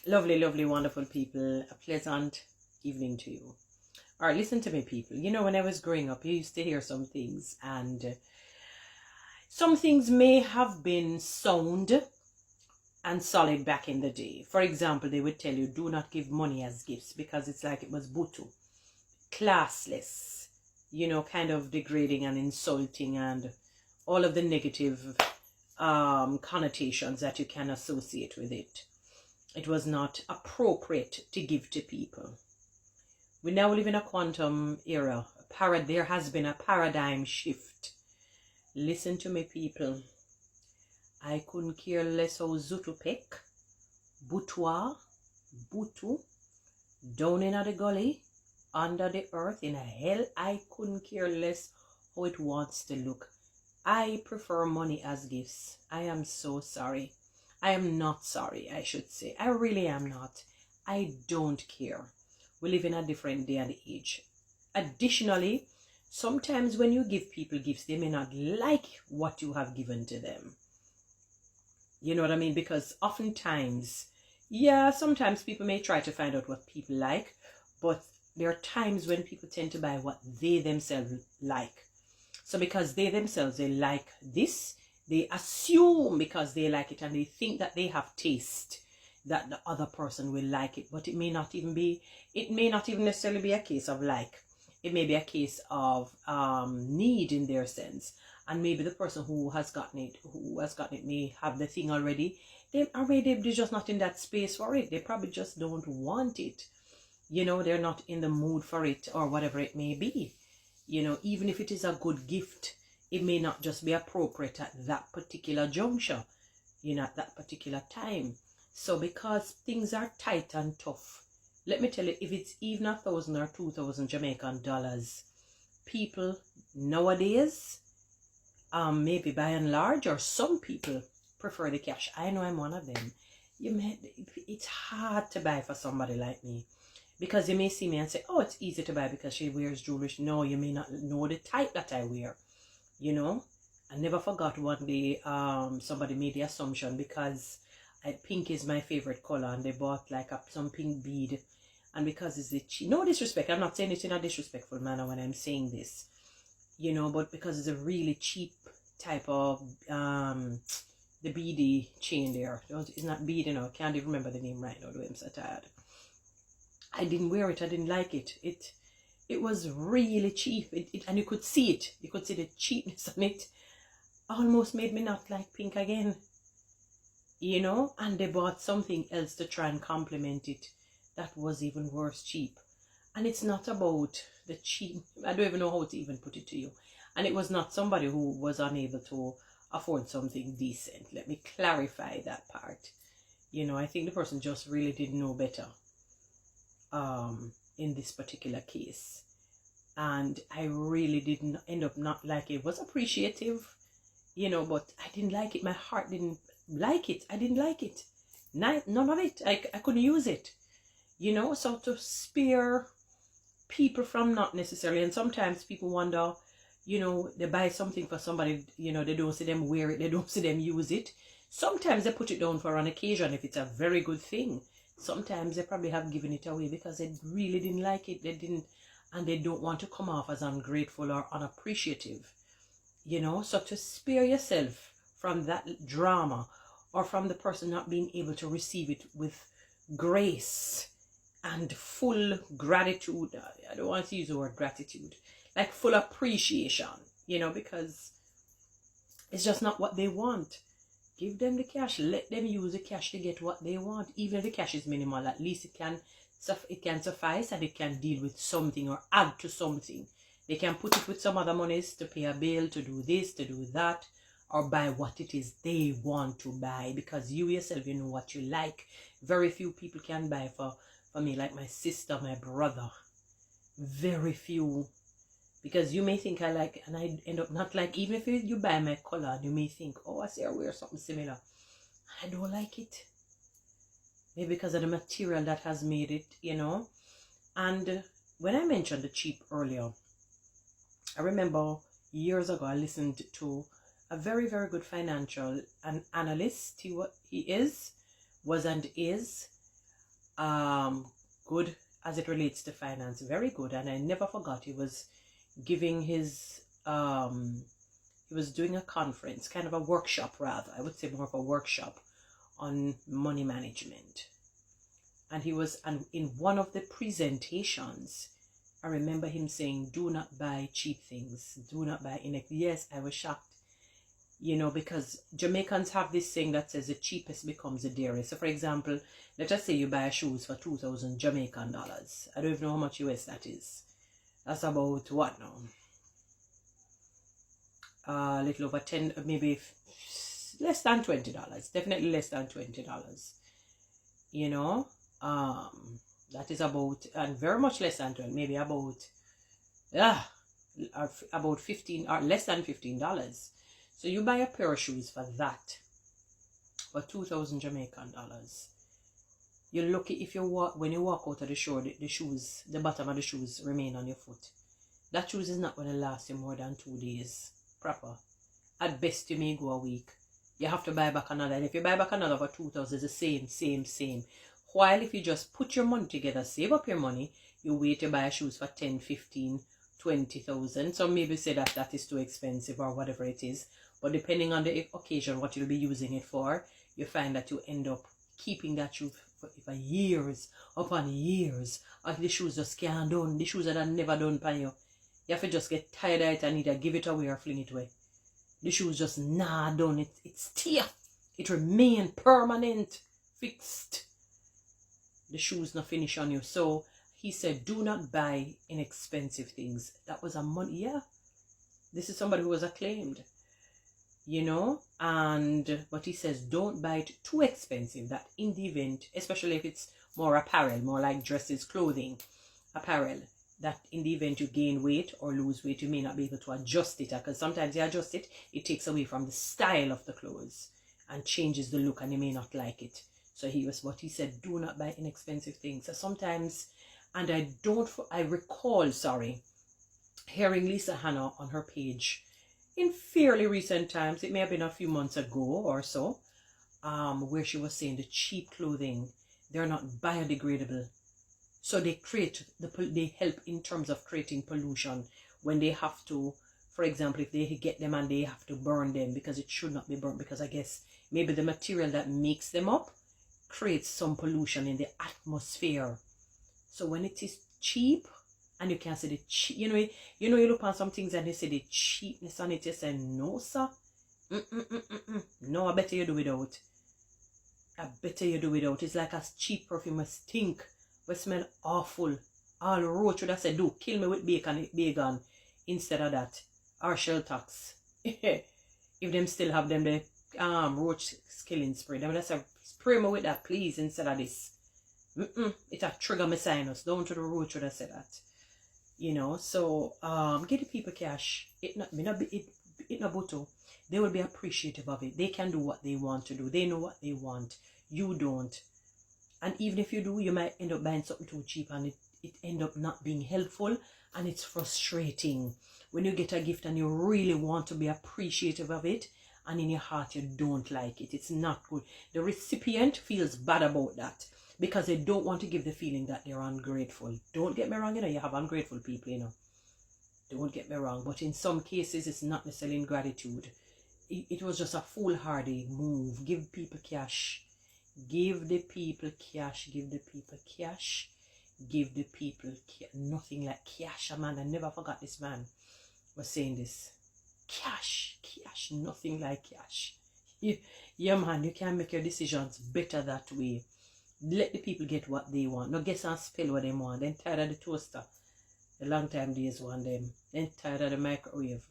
Lovely, lovely, wonderful people. A pleasant evening to you. All right, listen to me, people. You know, when I was growing up, you used to hear some things, and some things may have been sound and solid back in the day. For example, they would tell you, do not give money as gifts because it's like it was bhuttuh, classless, you know, kind of degrading and insulting, and all of the negative connotations that you can associate with it. It was not appropriate to give to people. We now live in a quantum era. There has been a paradigm shift. Listen to me, people. I couldn't care less how Zutupek, bhuttuh, down in the gully, under the earth, in a hell, I couldn't care less how it wants to look. I prefer money as gifts. I am so sorry. I am not sorry, I should say. I really am not. I don't care. We live in a different day and age. Additionally, sometimes when you give people gifts, they may not like what you have given to them. You know what I mean? Because oftentimes, sometimes people may try to find out what people like, but there are times when people tend to buy what they themselves like. So because they themselves, they like this, they assume because they like it and they think that they have taste that the other person will like it, but it may not even necessarily be a case of like. It may be a case of need in their sense, and maybe the person who has gotten it may have the thing already. They're just not in that space for it. They probably just don't want it. You know, they're not in the mood for it, or whatever it may be. You know, even if it is a good gift, it may not just be appropriate at that particular juncture, you know, at that particular time. So because things are tight and tough, let me tell you, if it's even 1,000 or 2,000 Jamaican dollars, people nowadays, maybe by and large, or some people prefer the cash. I know I'm one of them. It's hard to buy for somebody like me. Because you may see me and say, oh, it's easy to buy because she wears jewelry. No, you may not know the type that I wear. You know, I never forgot one day somebody made the assumption because pink is my favorite color, and they bought like some pink bead, and because it's cheap. No disrespect, I'm not saying it in a disrespectful manner when I'm saying this, you know, but because it's a really cheap type of the beady chain there. It's not bead, you know. I can't even remember the name right now. The way I'm so tired. I didn't wear it. I didn't like it. It was really cheap. And you could see it. You could see the cheapness on it. Almost made me not like pink again. You know? And they bought something else to try and complement it. That was even worse, cheap. And it's not about the cheap. I don't even know how to even put it to you. And it was not somebody who was unable to afford something decent. Let me clarify that part. You know, I think the person just really didn't know better. In this particular case, and I really didn't end up not liking it. It was appreciative, you know, but I didn't like it. My heart didn't like it. I didn't like it. None of it. I couldn't use it, you know. So to spare people from not necessarily, and sometimes people wonder, you know, they buy something for somebody, you know, they don't see them wear it, they don't see them use it. Sometimes they put it down for an occasion if it's a very good thing. Sometimes they probably have given it away because they really didn't like it. And they don't want to come off as ungrateful or unappreciative. You know, so to spare yourself from that drama, or from the person not being able to receive it with grace and full gratitude. I don't want to use the word gratitude. Like full appreciation, you know, because it's just not what they want. Give them the cash. Let them use the cash to get what they want. Even if the cash is minimal, at least it can suffice, and it can deal with something or add to something. They can put it with some other monies to pay a bill, to do this, to do that, or buy what it is they want to buy. Because you yourself, you know what you like. Very few people can buy for me, like my sister, my brother. Very few. Because you may think I like, and I end up not like. Even if you buy my color, you may think, oh, I see her wear something similar. I don't like it. Maybe because of the material that has made it, you know. And when I mentioned the cheap earlier, I remember years ago I listened to a very, very good financial analyst. He was and is. Good as it relates to finance, very good. And I never forgot he was giving his he was doing a conference, kind of a workshop rather, I would say more of a workshop on money management. And in one of the presentations, I remember him saying, do not buy cheap things, do not buy yes, I was shocked, you know, because Jamaicans have this saying that says the cheapest becomes the dearest. So for example, let us say you buy shoes for 2,000 Jamaican dollars. I don't even know how much US that is. That's about what now? A little over 10, maybe less than $20. Definitely less than $20. You know, that is about, and very much less than 20, maybe about 15 or less than $15. So you buy a pair of shoes for that, for 2,000 Jamaican dollars. You're lucky if when you walk out of the store, the shoes, the bottom of the shoes remain on your foot. That shoes is not going to last you more than 2 days proper. At best you may go a week. You have to buy back another, and if you buy back another for 2,000, it's the same. While if you just put your money together, save up your money, you wait to buy shoes for 10, 15, 20,000. So maybe say that is too expensive or whatever it is. But depending on the occasion, what you'll be using it for, you find that you end up keeping that shoe for years upon years. Or the shoes just can't done. The shoes that are never done by you. You have to just get tired of it and either give it away or fling it away. The shoes just not done. It's tear. It remain permanent, fixed. The shoes not finish on you. So he said, do not buy inexpensive things. That was a money. Yeah. This is somebody who was acclaimed. You know, but he says don't buy it too expensive, that in the event, especially if it's more apparel, more like dresses, clothing, apparel, that in the event you gain weight or lose weight, you may not be able to adjust it, because sometimes you adjust it, it takes away from the style of the clothes and changes the look, and you may not like it. So he said, do not buy inexpensive things. So sometimes, and I recall hearing Lisa Hannah on her page in fairly recent times, it may have been a few months ago or so, where she was saying the cheap clothing, they're not biodegradable. So they help in terms of creating pollution when they have to, for example, if they get them and they have to burn them, because it should not be burnt, because I guess maybe the material that makes them up creates some pollution in the atmosphere. So when it is cheap, and you can see the cheap, you look on some things and you see the cheapness on it, you say, no, sir. No, I better you do without. It's like a cheap perfume, a stink, we smell awful. All roach would have said, do, kill me with bacon instead of that. Or shell tax. If them still have them, the roach killing spray, them would have said, spray me with that, please, instead of this. It a trigger my sinus. Down to the roach would have said that. So get the people cash. It not bhuttuh. They will be appreciative of it. They can do what they want to do. They know what they want. You don't. And even if you do, you might end up buying something too cheap and it end up not being helpful, and it's frustrating when you get a gift and you really want to be appreciative of it, and in your heart you don't like it. It's not good. The recipient feels bad about that, because they don't want to give the feeling that they're ungrateful. Don't get me wrong, you have ungrateful people, Don't get me wrong. But in some cases, it's not necessarily ingratitude. It was just a foolhardy move. Give people cash. Give the people cash. Give the people cash. Give the people cash. Nothing like cash. Man, I never forgot this man was saying this. Cash. Nothing like cash. Yeah, man, you can make your decisions better that way. Let the people get what they want. No guess and spell what they want. Then tired of the toaster. The long time days want them. Then tired of the microwave.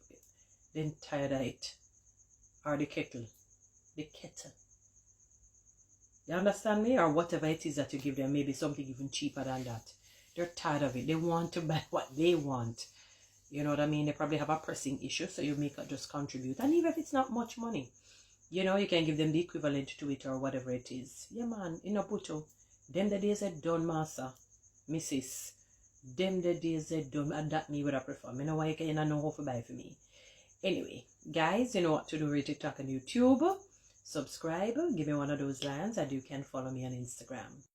Then tired of it. Or the kettle. The kettle. You understand me? Or whatever it is that you give them. Maybe something even cheaper than that. They're tired of it. They want to buy what they want. You know what I mean? They probably have a pressing issue. So you make it just contribute. And even if it's not much money, you can give them the equivalent to it or whatever it is. Yeah, man, in a bhuttuh. Them the days are done, master, missus. Them the days are done. And that me would I prefer. I know why you can't know how to buy for me. Anyway, guys, you know what to do with TikTok and YouTube. Subscribe. Give me one of those lines, and you can follow me on Instagram.